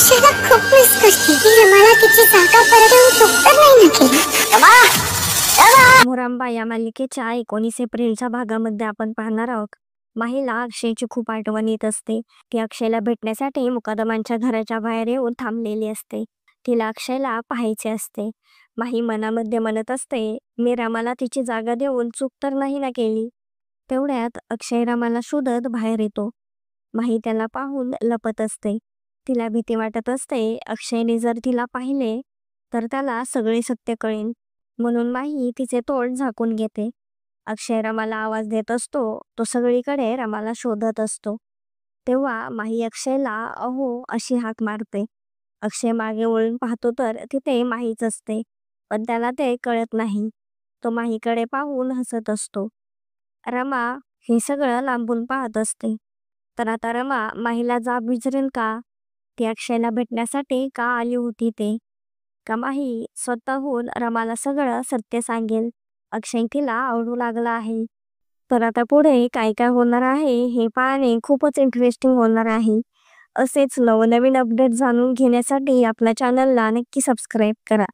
अक्षयला खूप मिस करते. ती रमाला तिची जागा परत येऊन उत्तर नाही ना केली. रमा, रमा. मुरांबा या मालिकेच्या 19 एप्रिलच्या भागामध्ये आपण पाहणार आहोत. माहीला अक्षयची खूप आठवण येत असते. ती अक्षयला भेटण्यासाठी मुकादमांच्या घराच्या बाहेर येऊन थांबलेली असते. तिला अक्षयला पाहायचे असते. माही मनामध्ये म्हणत असते, मी रमाला तिची जागा देऊन चूक तर नाही ना केली. तेवढ्यात अक्षय रमाला शोधत बाहेर येतो. माही त्याला पाहून लपत असते. तिला भीती वाटत असते, अक्षयने जर तिला पाहिले तर त्याला सगळे सत्य कळेल. म्हणून माही तिचे तोंड झाकून घेते. अक्षय रमाला आवाज देत असतो. तो सगळीकडे रमाला शोधत असतो. तेव्हा माही अक्षयला अहो अशी हाक मारते. अक्षय मागे वळून पाहतो तर तिथे माहीच असते. पण त्याला ते कळत नाही. तो माहीकडे पाहून हसत असतो. रमा हे सगळं लांबून पाहत असते. तर आता रमा माहीला जाब विचारेल का? ती अक्षयला भेटण्यासाठी का आली होती ते? का माही स्वतःहून रमाला सगळं सत्य सांगेल? अक्षय तिला आवडू लागला आहे. तर आता पुढे काय काय होणार आहे हे पाहणे खूपच इंटरेस्टिंग होणार आहे. असेच नवनवीन अपडेट जाणून घेण्यासाठी आपल्या चॅनलला नक्की सबस्क्राईब करा.